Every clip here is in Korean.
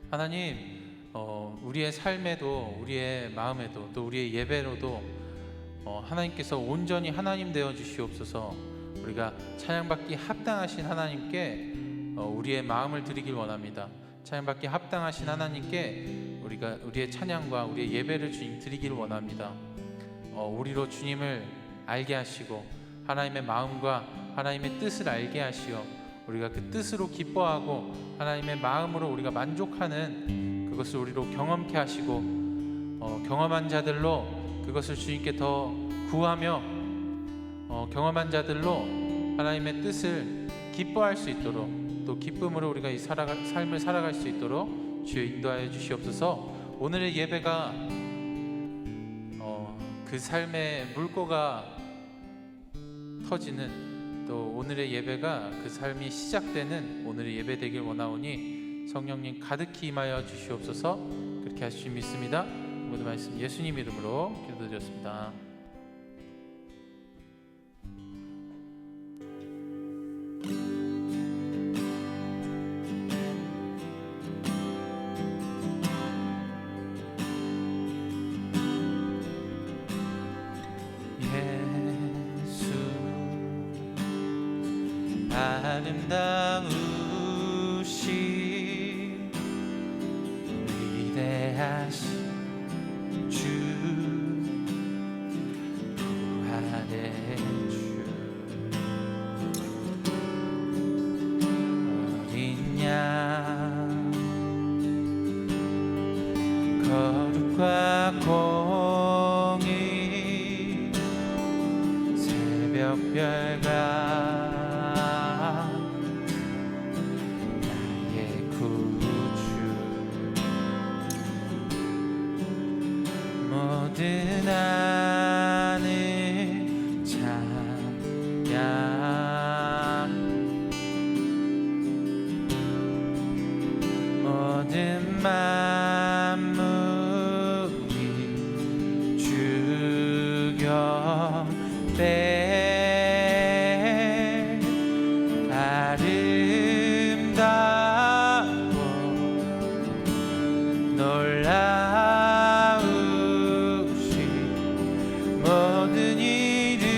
하나님, 우리의 삶에도, 우리의 마음에도, 또 우리의 예배로도 하나님께서 온전히 하나님 되어 주시옵소서. 우리가 찬양받기 합당하신 하나님께 우리의 마음을 드리길 원합니다. 찬양받기 합당하신 하나님께 우리가 우리의 찬양과 우리의 예배를 주님 드리기를 원합니다. 우리로 주님을 알게 하시고 하나님의 마음과 하나님의 뜻을 알게 하시어 우리가 그 뜻으로 기뻐하고 하나님의 마음으로 우리가 만족하는 그것을 우리로 경험케 하시고 경험한 자들로 그것을 주님께 더 구하며 경험한 자들로 하나님의 뜻을 기뻐할 수 있도록, 또 기쁨으로 우리가 이 삶을 살아갈 수 있도록 주여 인도하여 주시옵소서. 오늘의 예배가 그 삶의 물꼬가 터지는, 또 오늘의 예배가 그 삶이 시작되는 오늘의 예배 되길 원하오니 성령님 가득히 임하여 주시옵소서. 그렇게 하실 줄 믿습니다. 모든 말씀 예수님 이름으로 기도드렸습니다. 아름다우신 위대하신 주, 부활의 주, 어린 양 거룩과 공의 새벽별과 모든 하늘 찬양, 모든 만물이 주 곁에 아름다워 놀라우신 모든 이름보다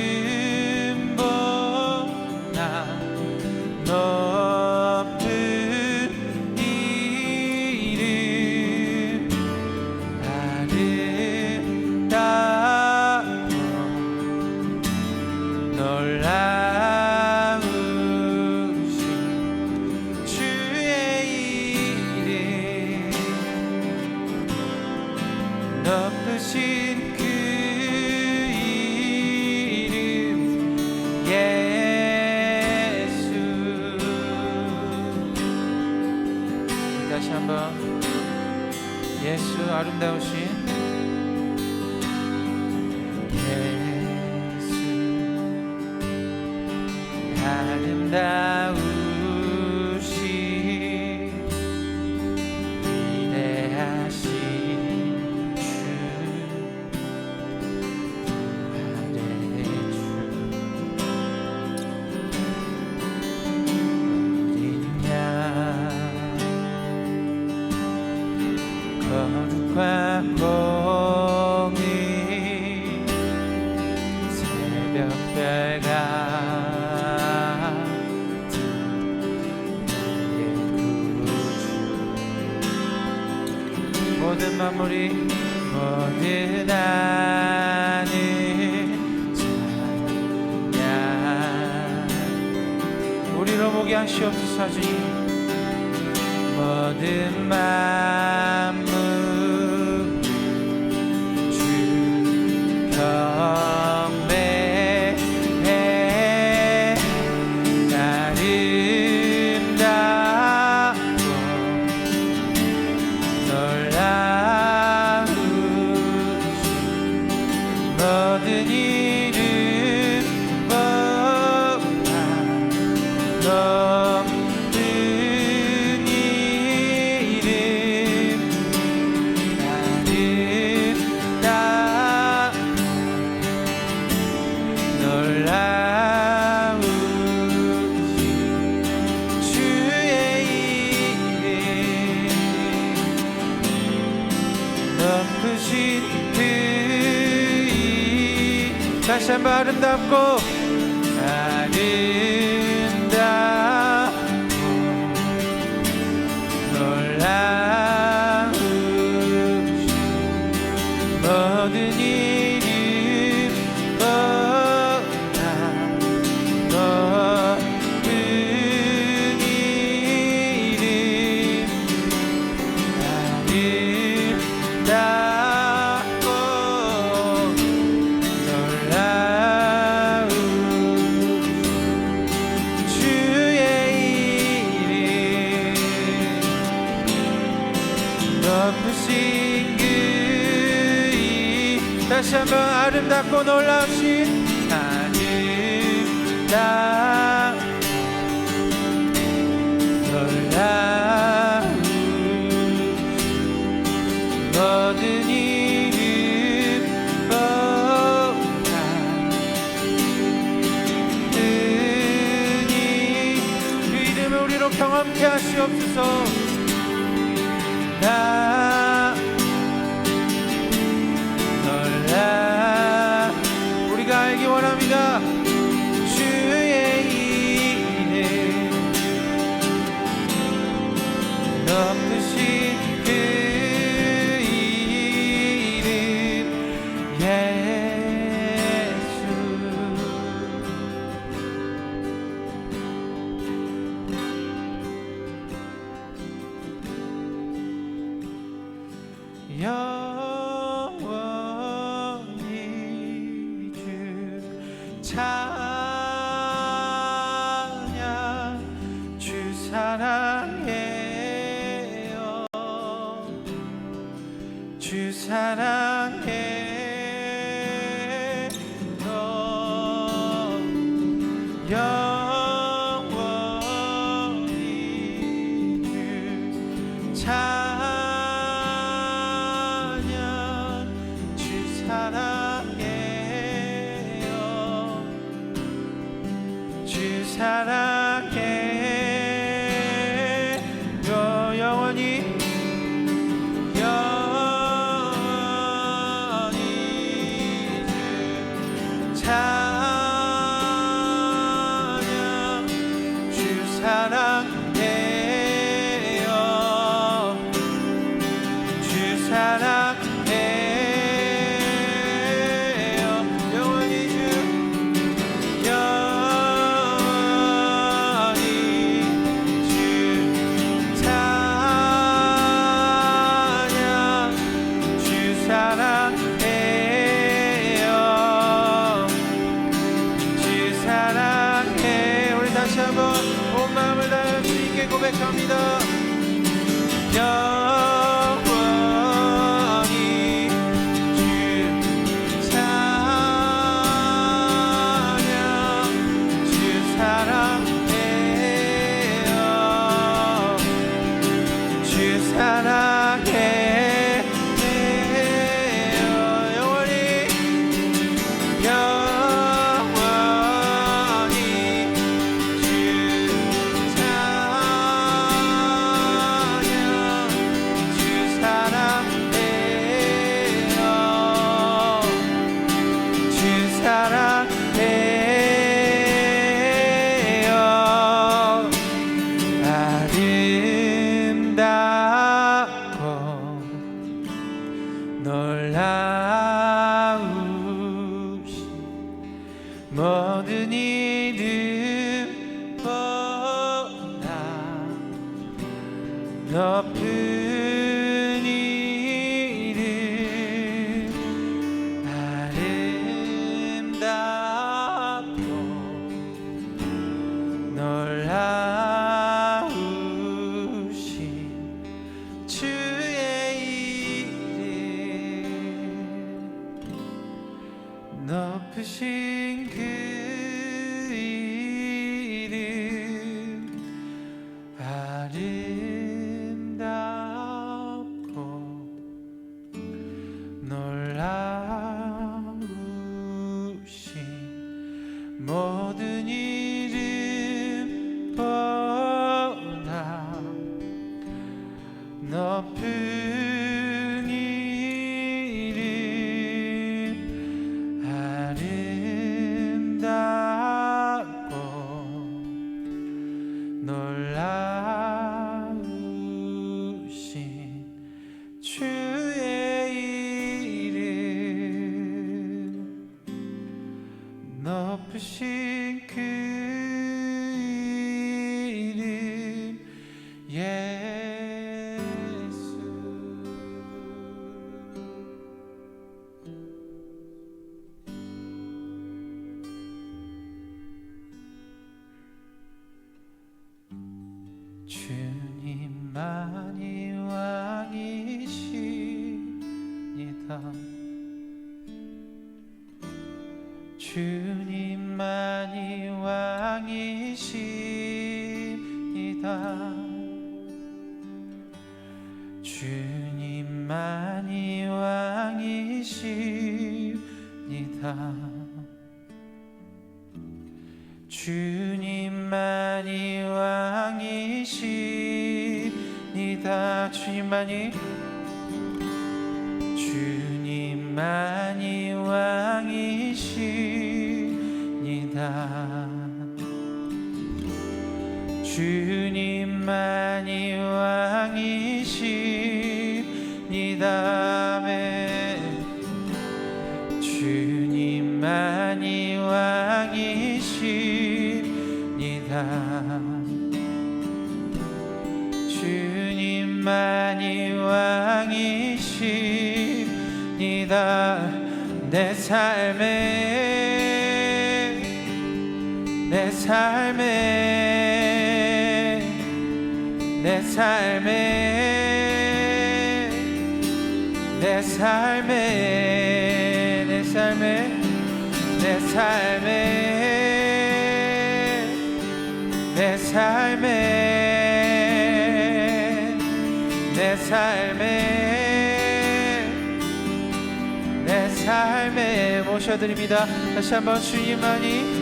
높은 이름, 아름다워 놀라우신 주의 이름, 높으신 그 이름 예수. 다시 한번 예수, 아름다우신 예수, 아름다우신 위대하신 주, 부활의 주, 어린 양 거룩과 공의 새벽별 같은 우리의 구주, 모든 만물이 모든 하늘 찬양, 우리로 보게 하시옵소서. 주님, 모든 만물 주 경배해 아름다워 놀라우신 모든 이름보다 높은 이름 다시 한번 아름답고 놀라우신 모든 이름 보다 높은 이름 아름답고 놀라운 주의 이름 높으신 그 이름 다시 한번 아름답고 놀라우신 놀라운 모든 이름보다 그 이름을 우리로 경험케 하시옵소서. 놀라 우리가 알기 원합니다. 주의 이름 높으신 그 이름 예수 영원히 주 찬양 주 사랑해요 주 사랑해요 영원히 주 찬양 주 사랑해요 주 사랑해요 영원히 찬양 주 사랑해요 주 사랑해요 영원히 주 영원히 주 찬양 주 사랑해요 주 사랑해 우리 다시 한번 온 마음을 다해 주님께 고백합니다. 영원히 주 찬양 주 사랑해요 주 사랑해요 영원히 영원히 주 찬양 주 사랑해요 주 사랑해요 아름답고 놀라우신 모든 이름보다 높은 이름 아름답고 놀라우신 주의 이름 높으신 그 이름 아름답고 놀라우신 모든 이름보다 높은 이름 아름답고 놀라우신 주의 이름 높으신 그 이름 예수. 주님만이 왕이시니다. 주님만이 왕이시니다. 주님만이 왕이시니다. 주님만이 왕이시니다. 주님만이 왕이시니다. 주님만이 왕이시니다. 아멘. 주님만이 왕이시니다. 주님만이 왕이시니다. 내 삶에 내 삶에 내 삶에 내 삶에 내 삶에 내 삶에 내 삶에 내 삶에 내 삶에 모셔드립니다. 다시 한번 주님만이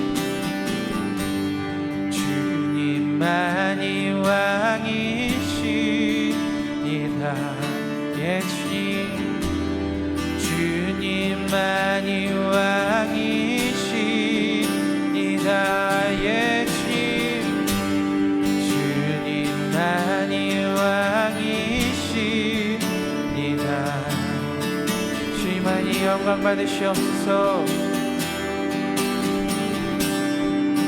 주님만이 왕이시니다. 예 주님 주님만이 왕이시니다. 예 주님 주님만이 왕이시니다. 주님만이 영광 받으시옵소서.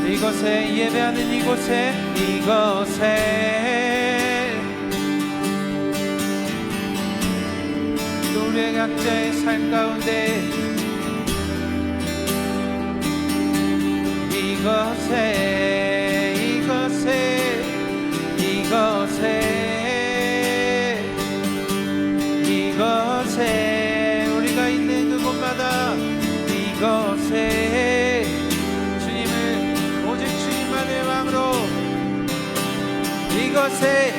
이곳에 예배하는 이곳에 또 우리의 각자의 삶 가운데 이곳에 우리가 있는 그곳마다 이곳에 주님을 오직 주님만의 왕으로 이곳에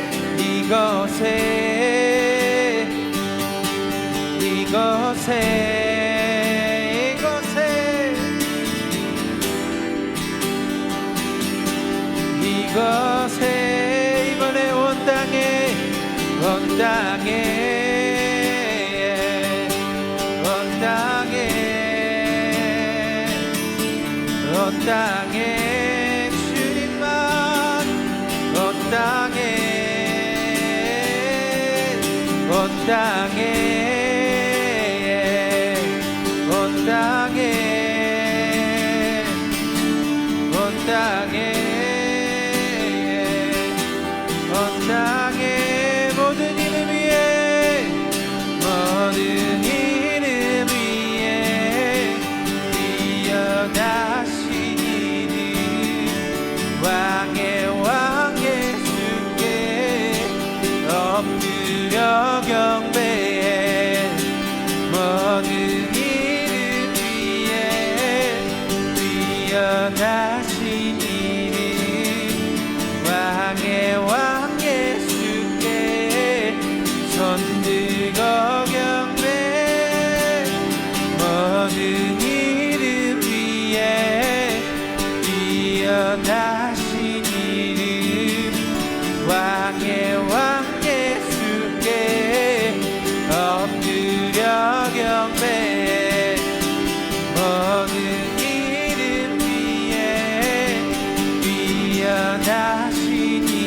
이번에 온 땅에 주님만 온 땅에 모든 이름 위에 뛰어나신 이름 왕의 주께 엎드려 경배해. 모든 이름 위에 뛰어나신 이름 왕의 주께 손들고 경배해. 모든 이름 위에 뛰어나신 이름 왕의 주께 엎드려 경배해. 모든 이름 위에 뛰어나신 이름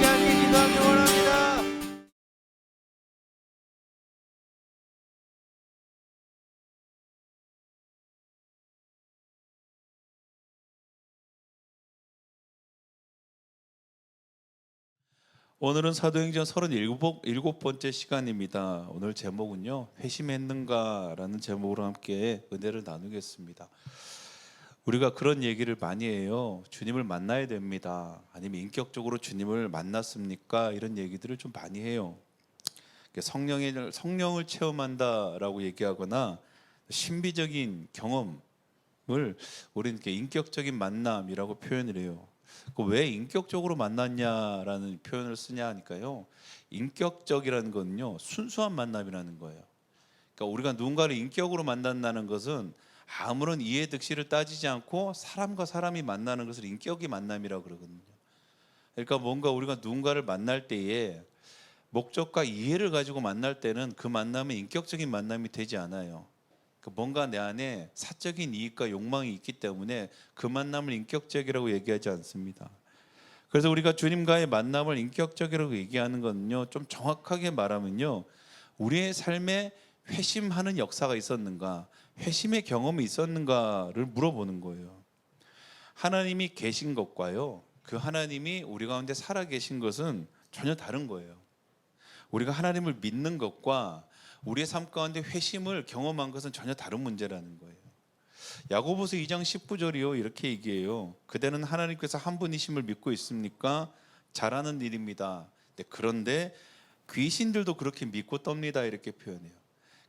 함께 기도하기 원합니다. 오늘은 사도행전 37번째 시간입니다. 오늘 제목은요, 회심했는가라는 제목으로 함께 은혜를 나누겠습니다. 우리가 그런 얘기를 많이 해요. 주님을 만나야 됩니다. 아니면 인격적으로 주님을 만났습니까? 이런 얘기들을 좀 많이 해요. 성령을 체험한다라고 얘기하거나 신비적인 경험을 우리는 이렇게 인격적인 만남이라고 표현을 해요. 왜 인격적으로 만났냐라는 표현을 쓰냐 하니까요, 인격적이라는 건요 순수한 만남이라는 거예요. 그러니까 우리가 누군가를 인격으로 만난다는 것은 아무런 이해 득실을 따지지 않고 사람과 사람이 만나는 것을 인격의 만남이라고 그러거든요. 그러니까 뭔가 우리가 누군가를 만날 때에 목적과 이해를 가지고 만날 때는 그 만남은 인격적인 만남이 되지 않아요. 뭔가 내 안에 사적인 이익과 욕망이 있기 때문에 그 만남을 인격적이라고 얘기하지 않습니다. 그래서 우리가 주님과의 만남을 인격적이라고 얘기하는 건요, 좀 정확하게 말하면요, 우리의 삶에 회심하는 역사가 있었는가, 회심의 경험이 있었는가를 물어보는 거예요. 하나님이 계신 것과요, 그 하나님이 우리 가운데 살아 계신 것은 전혀 다른 거예요. 우리가 하나님을 믿는 것과 우리의 삶 가운데 회심을 경험한 것은 전혀 다른 문제라는 거예요. 야고보서 2장 19절이요 이렇게 얘기해요. 그대는 하나님께서 한 분이심을 믿고 있습니까? 잘하는 일입니다. 그런데 귀신들도 그렇게 믿고 떱니다. 이렇게 표현해요.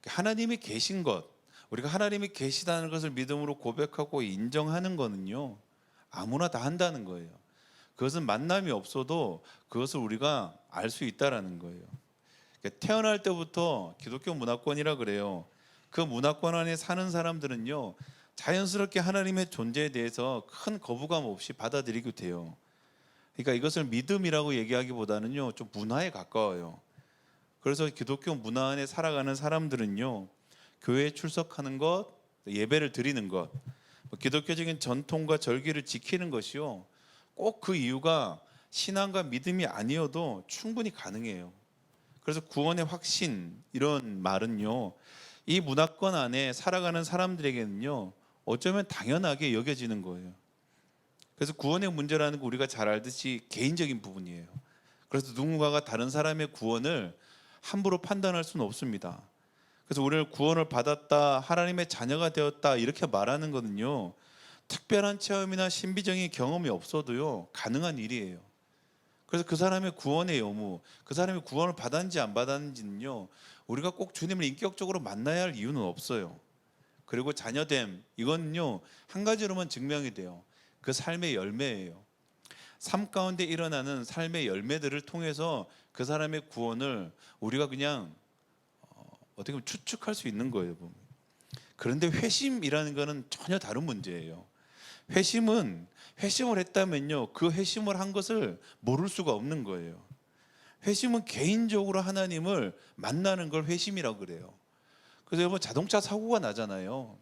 하나님이 계신 것, 우리가 하나님이 계시다는 것을 믿음으로 고백하고 인정하는 거는요, 아무나 다 한다는 거예요. 그것은 만남이 없어도 그것을 우리가 알 수 있다라는 거예요. 태어날 때부터 기독교 문화권이라 그래요. 그 문화권 안에 사는 사람들은요, 자연스럽게 하나님의 존재에 대해서 큰 거부감 없이 받아들이게 돼요. 그러니까 이것을 믿음이라고 얘기하기보다는요, 좀 문화에 가까워요. 그래서 기독교 문화 안에 살아가는 사람들은요, 교회에 출석하는 것, 예배를 드리는 것, 기독교적인 전통과 절기를 지키는 것이요, 꼭 그 이유가 신앙과 믿음이 아니어도 충분히 가능해요. 그래서 구원의 확신, 이런 말은요, 이 문화권 안에 살아가는 사람들에게는요, 어쩌면 당연하게 여겨지는 거예요. 그래서 구원의 문제라는 거 우리가 잘 알듯이 개인적인 부분이에요. 그래서 누군가가 다른 사람의 구원을 함부로 판단할 수는 없습니다. 그래서 우리는 구원을 받았다, 하나님의 자녀가 되었다 이렇게 말하는 거는요, 특별한 체험이나 신비적인 경험이 없어도요, 가능한 일이에요. 그래서 그 사람의 구원의 의무, 그 사람이 구원을 받았는지 안 받았는지는요, 우리가 꼭 주님을 인격적으로 만나야 할 이유는 없어요. 그리고 자녀됨, 이건요 한 가지로만 증명이 돼요. 그 삶의 열매예요. 삶 가운데 일어나는 삶의 열매들을 통해서 그 사람의 구원을 우리가 그냥 어떻게 보면 추측할 수 있는 거예요. 보면. 그런데 회심이라는 거는 전혀 다른 문제예요. 회심을 했다면요, 그 회심을 한 것을 모를 수가 없는 거예요. 회심은 개인적으로 하나님을 만나는 걸 회심이라고 그래요. 그래서 여러분, 자동차 사고가 나잖아요.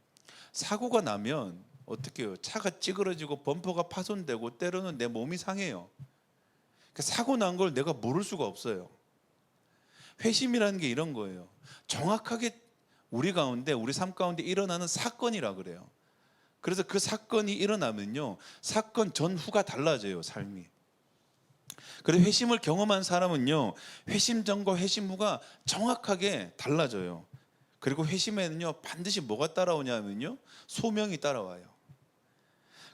사고가 나면 어떻게 해요? 차가 찌그러지고 범퍼가 파손되고 때로는 내 몸이 상해요. 사고 난 걸 내가 모를 수가 없어요. 회심이라는 게 이런 거예요. 정확하게 우리 가운데, 우리 삶 가운데 일어나는 사건이라 그래요. 그래서 그 사건이 일어나면요, 사건 전후가 달라져요, 삶이. 그래서 회심을 경험한 사람은요, 회심 전과 회심 후가 정확하게 달라져요. 그리고 회심에는요, 반드시 뭐가 따라오냐면요, 소명이 따라와요.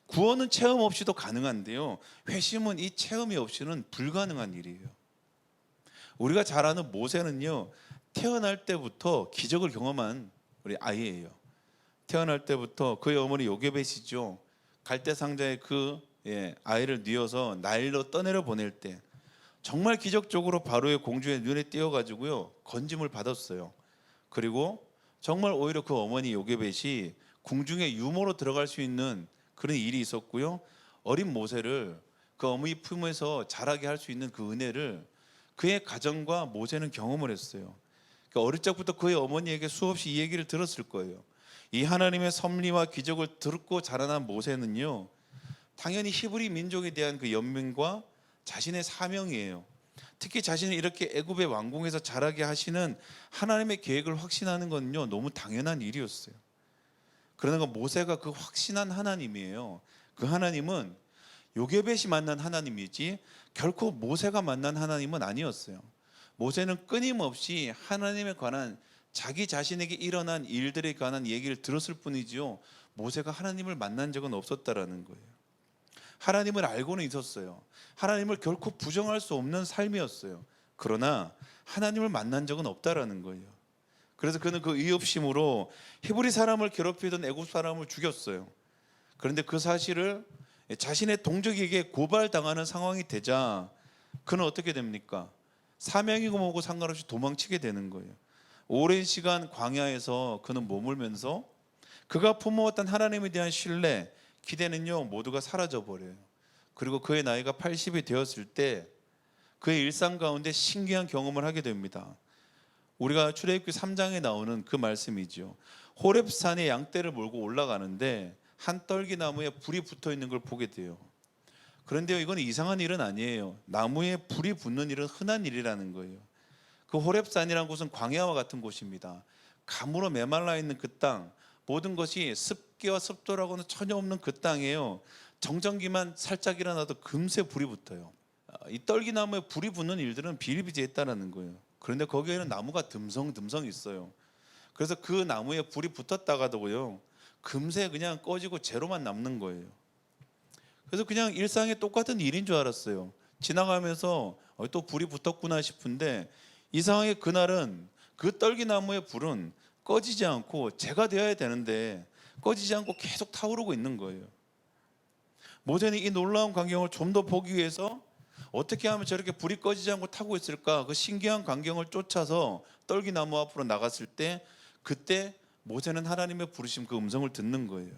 구원은 체험 없이도 가능한데요, 회심은 이 체험이 없이는 불가능한 일이에요. 우리가 잘 아는 모세는요, 태어날 때부터 기적을 경험한 우리 아이예요. 태어날 때부터 그의 어머니 요게벳이죠, 갈대 상자에 그 아이를 뉘어서 나일로 떠내려 보낼 때 정말 기적적으로 바로의 공주의 눈에 띄어가지고요, 건짐을 받았어요. 그리고 정말 오히려 그 어머니 요게벳이 궁중의 유모로 들어갈 수 있는 그런 일이 있었고요, 어린 모세를 그 어머니 품에서 자라게 할 수 있는 그 은혜를 그의 가정과 모세는 경험을 했어요. 그러니까 어릴 적부터 그의 어머니에게 수없이 이 얘기를 들었을 거예요. 이 하나님의 섭리와 기적을 듣고 자라난 모세는요, 당연히 히브리 민족에 대한 그 연민과 자신의 사명이에요. 특히 자신을 이렇게 애굽의 왕궁에서 자라게 하시는 하나님의 계획을 확신하는 건요 너무 당연한 일이었어요. 그러나 모세가 그 확신한 하나님이에요. 그 하나님은 요게벳이 만난 하나님이지 결코 모세가 만난 하나님은 아니었어요. 모세는 끊임없이 하나님에 관한 자기 자신에게 일어난 일들에 관한 얘기를 들었을 뿐이지요, 모세가 하나님을 만난 적은 없었다라는 거예요. 하나님을 알고는 있었어요. 하나님을 결코 부정할 수 없는 삶이었어요. 그러나 하나님을 만난 적은 없다라는 거예요. 그래서 그는 그 의협심으로 히브리 사람을 괴롭히던 애굽 사람을 죽였어요. 그런데 그 사실을 자신의 동족에게 고발당하는 상황이 되자 그는 어떻게 됩니까? 사명이고 뭐고 상관없이 도망치게 되는 거예요. 오랜 시간 광야에서 그는 머물면서 그가 품어왔던 하나님에 대한 신뢰, 기대는요 모두가 사라져 버려요. 그리고 그의 나이가 80이 되었을 때 그의 일상 가운데 신기한 경험을 하게 됩니다. 우리가 출애굽기 3장에 나오는 그 말씀이죠. 호렙산에 양떼를 몰고 올라가는데 한 떨기나무에 불이 붙어 있는 걸 보게 돼요. 그런데요, 이건 이상한 일은 아니에요. 나무에 불이 붙는 일은 흔한 일이라는 거예요. 그 호렙산이라는 곳은 광야와 같은 곳입니다. 가물어 메말라 있는 그 땅, 모든 것이 습기와 습도라고는 전혀 없는 그 땅이에요. 정전기만 살짝 일어나도 금세 불이 붙어요. 이 떨기나무에 불이 붙는 일들은 비일비재했다는 거예요. 그런데 거기에는 나무가 듬성듬성 있어요. 그래서 그 나무에 불이 붙었다가도요 금세 그냥 꺼지고 재로만 남는 거예요. 그래서 그냥 일상에 똑같은 일인 줄 알았어요. 지나가면서 또 불이 붙었구나 싶은데 이상하게 그날은 그 떨기나무의 불은 꺼지지 않고 재가 되어야 되는데 꺼지지 않고 계속 타오르고 있는 거예요. 모세는 이 놀라운 광경을 좀 더 보기 위해서 어떻게 하면 저렇게 불이 꺼지지 않고 타고 있을까, 그 신기한 광경을 쫓아서 떨기나무 앞으로 나갔을 때 그때 모세는 하나님의 부르심 그 음성을 듣는 거예요.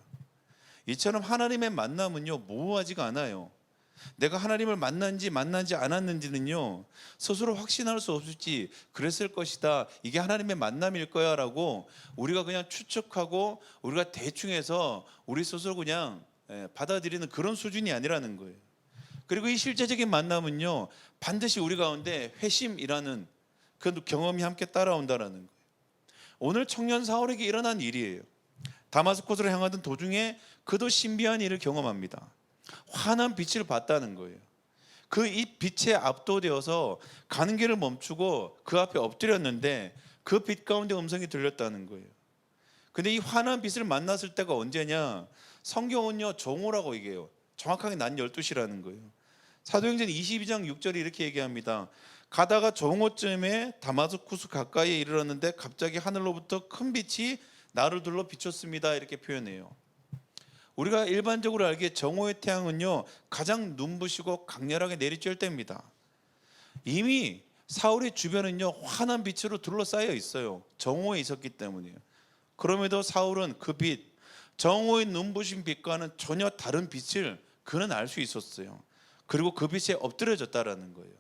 이처럼 하나님의 만남은요 모호하지가 않아요. 내가 하나님을 만난지 않았는지는요 스스로 확신할 수 없을지 그랬을 것이다, 이게 하나님의 만남일 거야 라고 우리가 그냥 추측하고 우리가 대충 해서 우리 스스로 그냥 받아들이는 그런 수준이 아니라는 거예요. 그리고 이 실제적인 만남은요 반드시 우리 가운데 회심이라는 그 경험이 함께 따라온다라는 거예요. 오늘 청년 사울에게 일어난 일이에요. 다마스코스로 향하던 도중에 그도 신비한 일을 경험합니다. 환한 빛을 봤다는 거예요. 그 이 빛에 압도되어서 가는 길을 멈추고 그 앞에 엎드렸는데 그 빛 가운데 음성이 들렸다는 거예요. 근데 이 환한 빛을 만났을 때가 언제냐? 성경은요 정오라고 얘기해요. 정확하게 낮 12시라는 거예요. 사도행전 22장 6절이 이렇게 얘기합니다. 가다가 정오쯤에 다마스쿠스 가까이에 이르렀는데 갑자기 하늘로부터 큰 빛이 나를 둘러 비췄습니다, 이렇게 표현해요. 우리가 일반적으로 알기에 정오의 태양은요 가장 눈부시고 강렬하게 내리쬐을 때입니다. 이미 사울의 주변은요 환한 빛으로 둘러싸여 있어요. 정오에 있었기 때문이에요. 그럼에도 사울은 그 빛, 정오의 눈부신 빛과는 전혀 다른 빛을 그는 알 수 있었어요. 그리고 그 빛에 엎드려졌다라는 거예요.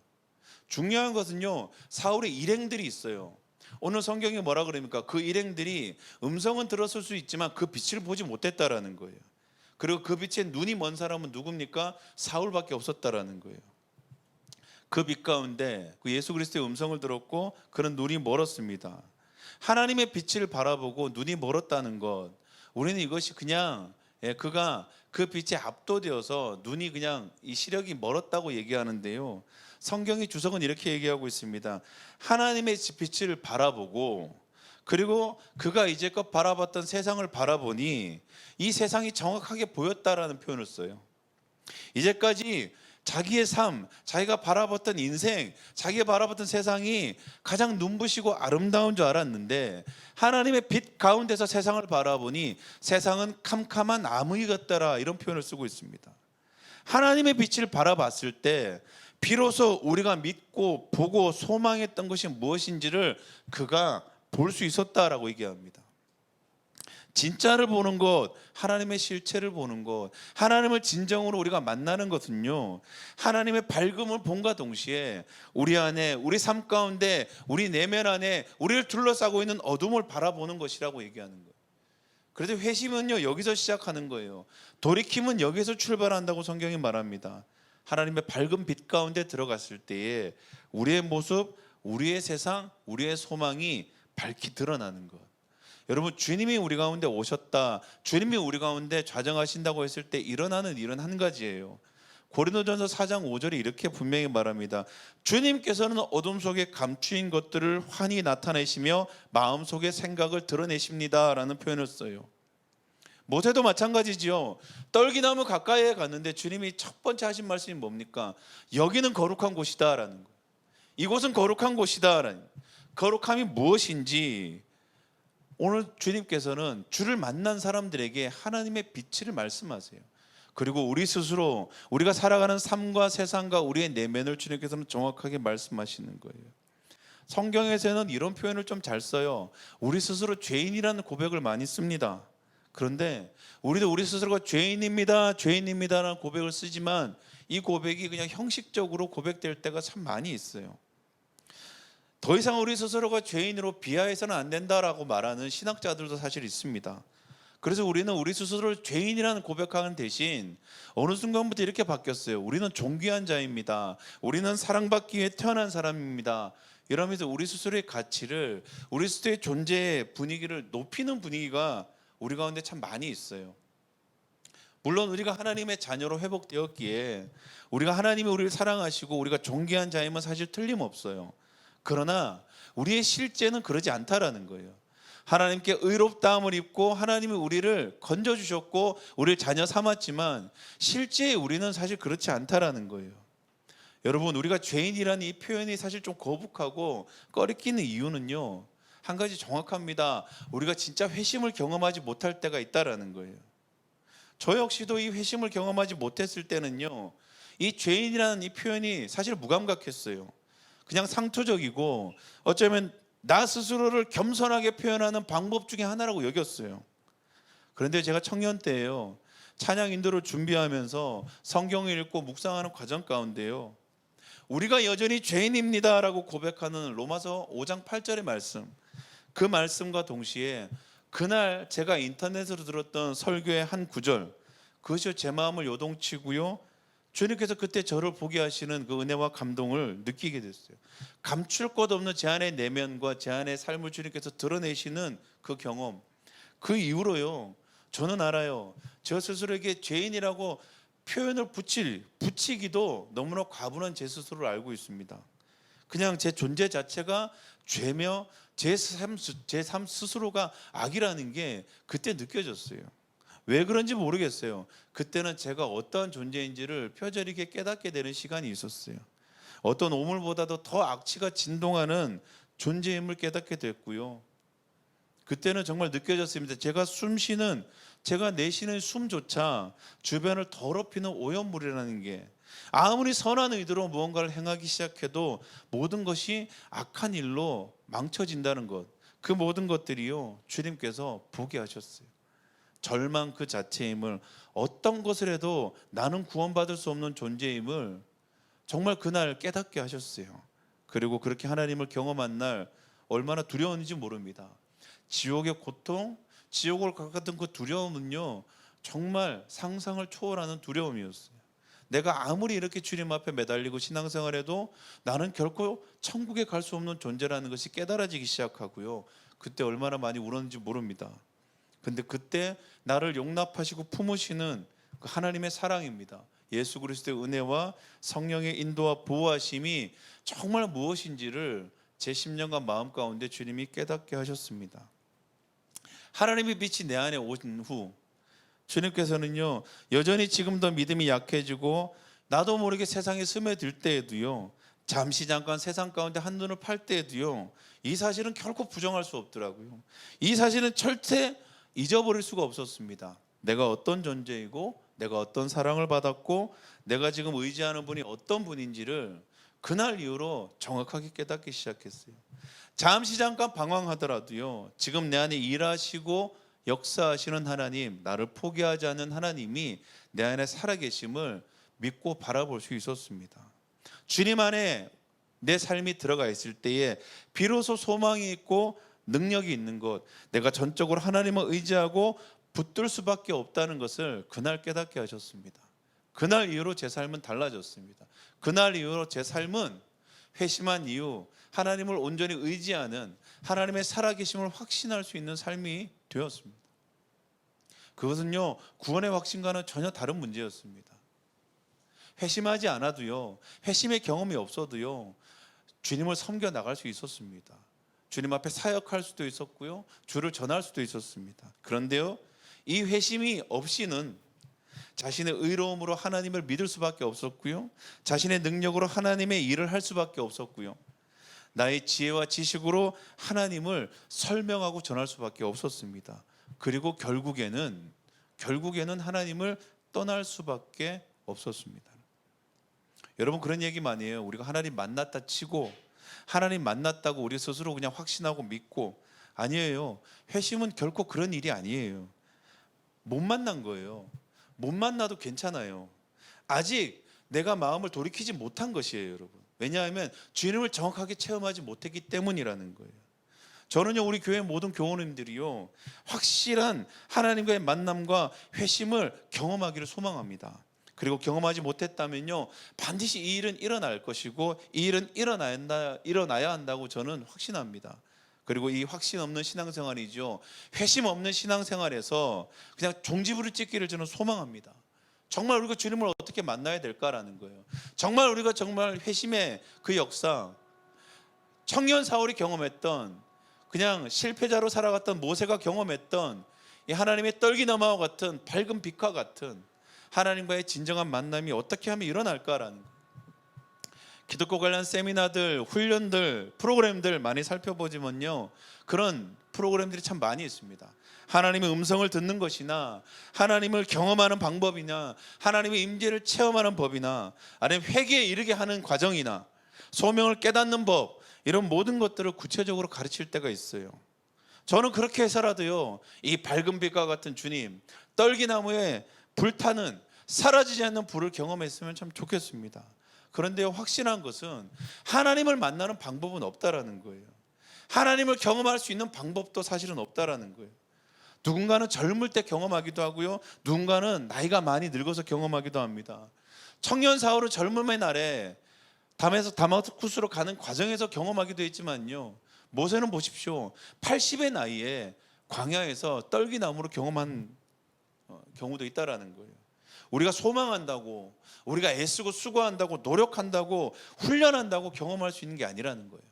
중요한 것은요 사울의 일행들이 있어요. 오늘 성경이 뭐라 그럽니까? 그 일행들이 음성은 들었을 수 있지만 그 빛을 보지 못했다라는 거예요. 그리고 그 빛에 눈이 먼 사람은 누굽니까? 사울밖에 없었다라는 거예요. 그 빛 가운데 그 예수 그리스도의 음성을 들었고 그는 눈이 멀었습니다. 하나님의 빛을 바라보고 눈이 멀었다는 것, 우리는 이것이 그냥 그가 그 빛에 압도되어서 눈이 그냥 이 시력이 멀었다고 얘기하는데요, 성경의 주석은 이렇게 얘기하고 있습니다. 하나님의 빛을 바라보고 그리고 그가 이제껏 바라봤던 세상을 바라보니 이 세상이 정확하게 보였다라는 표현을 써요. 이제까지 자기의 삶, 자기가 바라봤던 인생, 자기가 바라봤던 세상이 가장 눈부시고 아름다운 줄 알았는데 하나님의 빛 가운데서 세상을 바라보니 세상은 캄캄한 암흑이 같더라, 이런 표현을 쓰고 있습니다. 하나님의 빛을 바라봤을 때 비로소 우리가 믿고 보고 소망했던 것이 무엇인지를 그가 볼 수 있었다라고 얘기합니다. 진짜를 보는 것, 하나님의 실체를 보는 것, 하나님을 진정으로 우리가 만나는 것은요 하나님의 밝음을 본과 동시에 우리 안에, 우리 삶 가운데, 우리 내면 안에 우리를 둘러싸고 있는 어둠을 바라보는 것이라고 얘기하는 거예요. 그래서 회심은요 여기서 시작하는 거예요. 돌이킴은 여기서 출발한다고 성경이 말합니다. 하나님의 밝은 빛 가운데 들어갔을 때에 우리의 모습, 우리의 세상, 우리의 소망이 밝히 드러나는 것. 여러분, 주님이 우리 가운데 오셨다, 주님이 우리 가운데 좌정하신다고 했을 때 일어나는 일은 한 가지예요. 고린도전서 4장 5절에 이렇게 분명히 말합니다. 주님께서는 어둠 속에 감추인 것들을 환히 나타내시며 마음속의 생각을 드러내십니다 라는 표현을 써요. 모세도 마찬가지지요. 떨기나무 가까이에 갔는데 주님이 첫 번째 하신 말씀이 뭡니까? 여기는 거룩한 곳이다 라는 거예요. 이곳은 거룩한 곳이다 라는 거예요. 거룩함이 무엇인지 오늘 주님께서는 주를 만난 사람들에게 하나님의 빛을 말씀하세요. 그리고 우리 스스로 우리가 살아가는 삶과 세상과 우리의 내면을 주님께서는 정확하게 말씀하시는 거예요. 성경에서는 이런 표현을 좀 잘 써요. 우리 스스로 죄인이라는 고백을 많이 씁니다. 그런데 우리도 우리 스스로가 죄인입니다, 죄인입니다라는 고백을 쓰지만 이 고백이 그냥 형식적으로 고백될 때가 참 많이 있어요. 더 이상 우리 스스로가 죄인으로 비하해서는 안 된다라고 말하는 신학자들도 사실 있습니다. 그래서 우리는 우리 스스로를 죄인이라는 고백하는 대신 어느 순간부터 이렇게 바뀌었어요. 우리는 존귀한 자입니다. 우리는 사랑받기 위해 태어난 사람입니다. 이러면서 우리 스스로의 가치를, 우리 스스로의 존재의 분위기를 높이는 분위기가 우리 가운데 참 많이 있어요. 물론 우리가 하나님의 자녀로 회복되었기에 우리가 하나님이 우리를 사랑하시고 우리가 존귀한 자임은 사실 틀림없어요. 그러나 우리의 실제는 그러지 않다라는 거예요. 하나님께 의롭다함을 입고 하나님이 우리를 건져주셨고 우리를 자녀 삼았지만 실제 우리는 사실 그렇지 않다라는 거예요. 여러분, 우리가 죄인이라는 이 표현이 사실 좀 거북하고 꺼리끼는 이유는요, 한 가지 정확합니다. 우리가 진짜 회심을 경험하지 못할 때가 있다라는 거예요. 저 역시도 이 회심을 경험하지 못했을 때는요, 이 죄인이라는 이 표현이 사실 무감각했어요. 그냥 상투적이고 어쩌면 나 스스로를 겸손하게 표현하는 방법 중에 하나라고 여겼어요. 그런데 제가 청년 때예요, 찬양 인도를 준비하면서 성경을 읽고 묵상하는 과정 가운데요, 우리가 여전히 죄인입니다라고 고백하는 로마서 5장 8절의 말씀, 그 말씀과 동시에 그날 제가 인터넷으로 들었던 설교의 한 구절, 그것이 제 마음을 요동치고요, 주님께서 그때 저를 보게 하시는 그 은혜와 감동을 느끼게 됐어요. 감출 것 없는 제 안의 내면과 제 안의 삶을 주님께서 드러내시는 그 경험, 그 이후로요, 저는 알아요, 저 스스로에게 죄인이라고 표현을 붙이기도 너무나 과분한 제 스스로를 알고 있습니다. 그냥 제 존재 자체가 죄며 제 삶 스스로가 악이라는 게 그때 느껴졌어요. 왜 그런지 모르겠어요. 그때는 제가 어떠한 존재인지를 뼈저리게 깨닫게 되는 시간이 있었어요. 어떤 오물보다도 더 악취가 진동하는 존재임을 깨닫게 됐고요, 그때는 정말 느껴졌습니다. 제가 내쉬는 숨조차 주변을 더럽히는 오염물이라는 게, 아무리 선한 의도로 무언가를 행하기 시작해도 모든 것이 악한 일로 망쳐진다는 것, 그 모든 것들이요, 주님께서 보게 하셨어요. 절망 그 자체임을, 어떤 것을 해도 나는 구원받을 수 없는 존재임을 정말 그날 깨닫게 하셨어요. 그리고 그렇게 하나님을 경험한 날 얼마나 두려웠는지 모릅니다. 지옥의 고통, 지옥을 가까웠던 그 두려움은요, 정말 상상을 초월하는 두려움이었어요. 내가 아무리 이렇게 주님 앞에 매달리고 신앙생활해도 나는 결코 천국에 갈 수 없는 존재라는 것이 깨달아지기 시작하고요, 그때 얼마나 많이 울었는지 모릅니다. 근데 그때 나를 용납하시고 품으시는 그 하나님의 사랑입니다. 예수 그리스도의 은혜와 성령의 인도와 보호하심이 정말 무엇인지를 제 심령과 마음 가운데 주님이 깨닫게 하셨습니다. 하나님의 빛이 내 안에 오신 후 주님께서는요, 여전히 지금도 믿음이 약해지고 나도 모르게 세상에 스며들 때에도요, 잠시 잠깐 세상 가운데 한눈을 팔 때에도요, 이 사실은 결코 부정할 수 없더라고요. 이 사실은 절대 잊어버릴 수가 없었습니다. 내가 어떤 존재이고 내가 어떤 사랑을 받았고 내가 지금 의지하는 분이 어떤 분인지를 그날 이후로 정확하게 깨닫기 시작했어요. 잠시 잠깐 방황하더라도요, 지금 내 안에 일하시고 역사하시는 하나님, 나를 포기하지 않는 하나님이 내 안에 살아계심을 믿고 바라볼 수 있었습니다. 주님 안에 내 삶이 들어가 있을 때에 비로소 소망이 있고 능력이 있는 것, 내가 전적으로 하나님을 의지하고 붙들 수밖에 없다는 것을 그날 깨닫게 하셨습니다. 그날 이후로 제 삶은 달라졌습니다. 그날 이후로 제 삶은 회심한 이후 하나님을 온전히 의지하는, 하나님의 살아계심을 확신할 수 있는 삶이 되었습니다. 그것은요, 구원의 확신과는 전혀 다른 문제였습니다. 회심하지 않아도요, 회심의 경험이 없어도요, 주님을 섬겨 나갈 수 있었습니다. 주님 앞에 사역할 수도 있었고요, 주를 전할 수도 있었습니다. 그런데요, 이 회심이 없이는 자신의 의로움으로 하나님을 믿을 수밖에 없었고요, 자신의 능력으로 하나님의 일을 할 수밖에 없었고요, 나의 지혜와 지식으로 하나님을 설명하고 전할 수밖에 없었습니다. 그리고 결국에는 하나님을 떠날 수밖에 없었습니다. 여러분, 그런 얘기 많이 해요. 우리가 하나님 만났다 치고, 하나님 만났다고 우리 스스로 그냥 확신하고 믿고, 아니에요. 회심은 결코 그런 일이 아니에요. 못 만난 거예요. 못 만나도 괜찮아요. 아직 내가 마음을 돌이키지 못한 것이에요, 여러분. 왜냐하면 주님을 정확하게 체험하지 못했기 때문이라는 거예요. 저는요, 우리 교회 모든 교우님들이요, 확실한 하나님과의 만남과 회심을 경험하기를 소망합니다. 그리고 경험하지 못했다면요, 반드시 이 일은 일어날 것이고, 이 일은 일어나야 한다고 저는 확신합니다. 그리고 이 확신 없는 신앙생활이죠, 회심 없는 신앙생활에서 그냥 종지부를 찍기를 저는 소망합니다. 정말 우리가 주님을 어떻게 만나야 될까라는 거예요. 정말 우리가 정말 회심의 그 역사, 청년 사울이 경험했던, 그냥 실패자로 살아갔던 모세가 경험했던 이 하나님의 떨기나무와 같은 밝은 빛과 같은 하나님과의 진정한 만남이 어떻게 하면 일어날까라는 거예요. 기독교 관련 세미나들, 훈련들, 프로그램들 많이 살펴보지만요, 그런 프로그램들이 참 많이 있습니다. 하나님의 음성을 듣는 것이나, 하나님을 경험하는 방법이나, 하나님의 임재를 체험하는 법이나, 아니면 회개에 이르게 하는 과정이나, 소명을 깨닫는 법, 이런 모든 것들을 구체적으로 가르칠 때가 있어요. 저는 그렇게 해서라도요, 이 밝은 빛과 같은 주님, 떨기나무에 불타는 사라지지 않는 불을 경험했으면 참 좋겠습니다. 그런데 확신한 것은 하나님을 만나는 방법은 없다라는 거예요. 하나님을 경험할 수 있는 방법도 사실은 없다라는 거예요. 누군가는 젊을 때 경험하기도 하고요, 누군가는 나이가 많이 늙어서 경험하기도 합니다. 청년 사울은 젊음의 날에 다마스쿠스로 가는 과정에서 경험하기도 했지만요, 모세는 보십시오, 80의 나이에 광야에서 떨기나무로 경험한 경우도 있다라는 거예요. 우리가 소망한다고, 우리가 애쓰고 수고한다고, 노력한다고, 훈련한다고 경험할 수 있는 게 아니라는 거예요.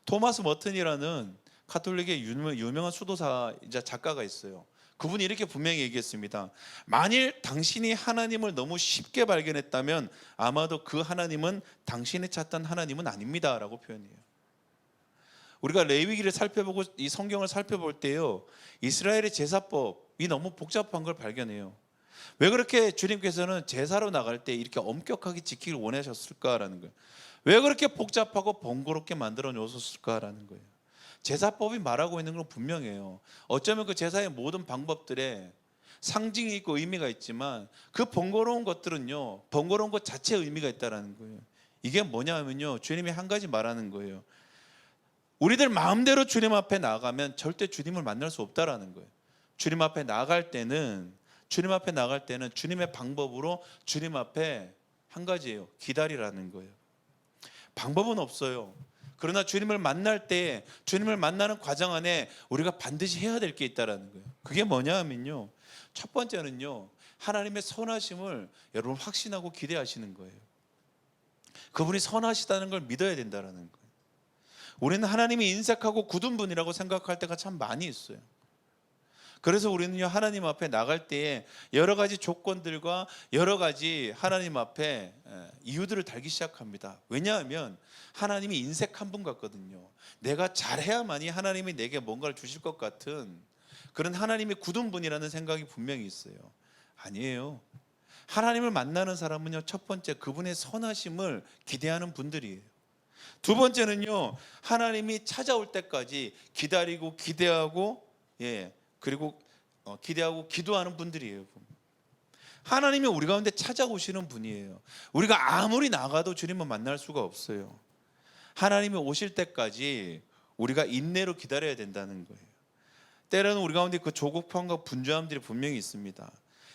토마스 머튼이라는 가톨릭의 유명한 수도사이자 작가가 있어요. 그분이 이렇게 분명히 얘기했습니다. 만일 당신이 하나님을 너무 쉽게 발견했다면 아마도 그 하나님은 당신이 찾던 하나님은 아닙니다 라고 표현해요. 우리가 레위기를 살펴보고 이 성경을 살펴볼 때요, 이스라엘의 제사법이 너무 복잡한 걸 발견해요. 왜 그렇게 주님께서는 제사로 나갈 때 이렇게 엄격하게 지키길 원하셨을까라는 거예요. 왜 그렇게 복잡하고 번거롭게 만들어 놓으셨을까라는 거예요. 제사법이 말하고 있는 건 분명해요. 어쩌면 그 제사의 모든 방법들에 상징이 있고 의미가 있지만, 그 번거로운 것들은요, 번거로운 것 자체에 의미가 있다는 거예요. 이게 뭐냐면요, 주님이 한 가지 말하는 거예요. 우리들 마음대로 주님 앞에 나가면 절대 주님을 만날 수 없다라는 거예요. 주님 앞에 나갈 때는 주님의 방법으로 주님 앞에 한 가지예요. 기다리라는 거예요. 방법은 없어요. 그러나 주님을 만날 때, 주님을 만나는 과정 안에 우리가 반드시 해야 될 게 있다라는 거예요. 그게 뭐냐 하면요, 첫 번째는요, 하나님의 선하심을 여러분 확신하고 기대하시는 거예요. 그분이 선하시다는 걸 믿어야 된다라는 거예요. 우리는 하나님이 인색하고 굳은 분이라고 생각할 때가 참 많이 있어요. 그래서 우리는요, 하나님 앞에 나갈 때에 여러 가지 조건들과 여러 가지 하나님 앞에 이유들을 달기 시작합니다. 왜냐하면 하나님이 인색한 분 같거든요. 내가 잘해야만이 하나님이 내게 뭔가를 주실 것 같은 그런 하나님의 굳은 분이라는 생각이 분명히 있어요. 아니에요. 하나님을 만나는 사람은요, 첫 번째 그분의 선하심을 기대하는 분들이에요. 두 번째는요, 하나님이 찾아올 때까지 기다리고 기대하고, 그리고 기대하고 기도하는 분들이에요. 하나님이 우리 가운데 찾아오시는 분이에요. 우리가 아무리 나가도 주님은 만날 수가 없어요. 하나님이 오실 때까지 우리가 인내로 기다려야 된다는 거예요. 때로는 우리 가운데 그 조급함과 분주함들이 분명히 있습니다.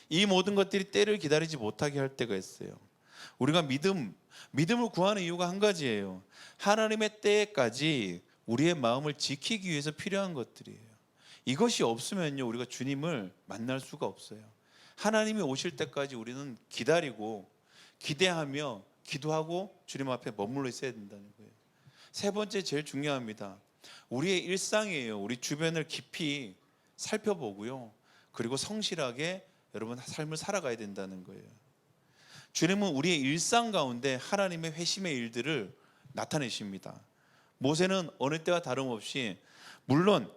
이 모든 것들이 때를 기다리지 못하게 할 때가 있어요. 우리가 믿음을 구하는 이유가 한 가지예요. 하나님의 때까지 우리의 마음을 지키기 위해서 필요한 것들이에요. 이것이 없으면요, 우리가 주님을 만날 수가 없어요. 하나님이 오실 때까지 우리는 기다리고 기대하며 기도하고 주님 앞에 머물러 있어야 된다는 거예요. 세 번째, 제일 중요합니다. 우리의 일상이에요. 우리 주변을 깊이 살펴보고요, 그리고 성실하게 여러분 삶을 살아가야 된다는 거예요. 주님은 우리의 일상 가운데 하나님의 회심의 일들을 나타내십니다. 모세는 어느 때와 다름없이, 물론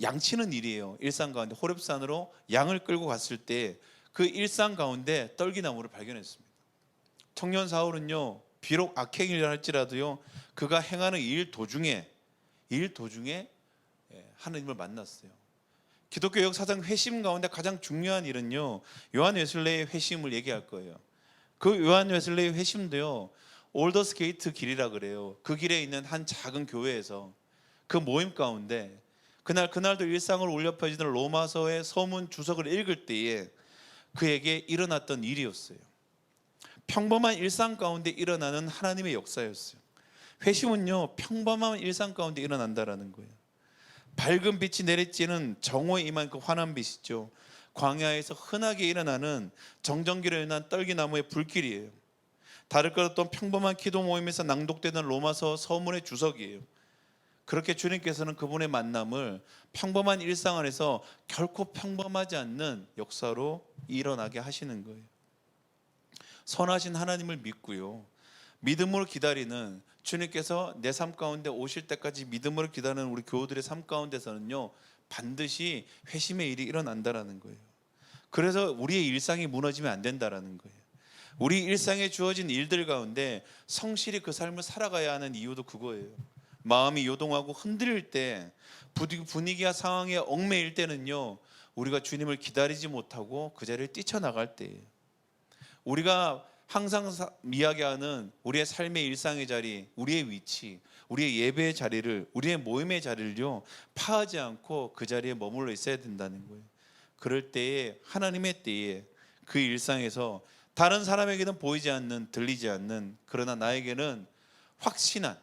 양치는 일이에요. 일상 가운데 호렙산으로 양을 끌고 갔을 때 그 일상 가운데 떨기나무를 발견했습니다. 청년 사울은요, 비록 악행이라 할지라도요, 그가 행하는 일 도중에 하나님을 만났어요. 기독교 역사상 회심 가운데 가장 중요한 일은요, 요한 웨슬레의 회심을 얘기할 거예요. 그 요한 웨슬레의 회심도요, 올더스 게이트 길이라 그래요. 그 길에 있는 한 작은 교회에서 그 모임 가운데 그날도 일상을 울려 퍼지던 로마서의 서문 주석을 읽을 때에 그에게 일어났던 일이었어요. 평범한 일상 가운데 일어나는 하나님의 역사였어요. 회심은요, 평범한 일상 가운데 일어난다라는 거예요. 밝은 빛이 내리쬐는 정오에 임한 그 환한 빛이죠. 광야에서 흔하게 일어나는 정전기로 인한 떨기나무의 불길이에요. 다를 것 없던 평범한 기도 모임에서 낭독되는 로마서 서문의 주석이에요. 그렇게 주님께서는 그분의 만남을 평범한 일상 안에서 결코 평범하지 않는 역사로 일어나게 하시는 거예요. 선하신 하나님을 믿고요, 믿음으로 기다리는, 주님께서 내 삶 가운데 오실 때까지 믿음으로 기다리는 우리 교우들의 삶 가운데서는요, 반드시 회심의 일이 일어난다라는 거예요. 그래서 우리의 일상이 무너지면 안 된다라는 거예요. 우리 일상에 주어진 일들 가운데 성실히 그 삶을 살아가야 하는 이유도 그거예요. 마음이 요동하고 흔들릴 때, 분위기와 상황에 얽매일 때는요, 우리가 주님을 기다리지 못하고 그 자리를 뛰쳐나갈 때예요. 우리가 항상 이야기하는 우리의 삶의 일상의 자리, 우리의 위치, 우리의 예배의 자리를, 우리의 모임의 자리를요, 파하지 않고 그 자리에 머물러 있어야 된다는 거예요. 그럴 때에, 하나님의 때에, 그 일상에서 다른 사람에게는 보이지 않는, 들리지 않는, 그러나 나에게는 확실한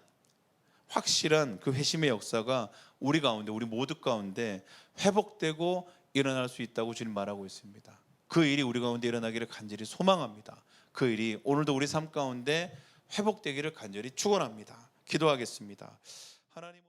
그 회심의 역사가 우리 가운데, 우리 모두 가운데 회복되고 일어날 수 있다고 주님 말하고 있습니다. 그 일이 우리 가운데 일어나기를 간절히 소망합니다. 그 일이 오늘도 우리 삶 가운데 회복되기를 간절히 축원합니다. 기도하겠습니다. 하나님.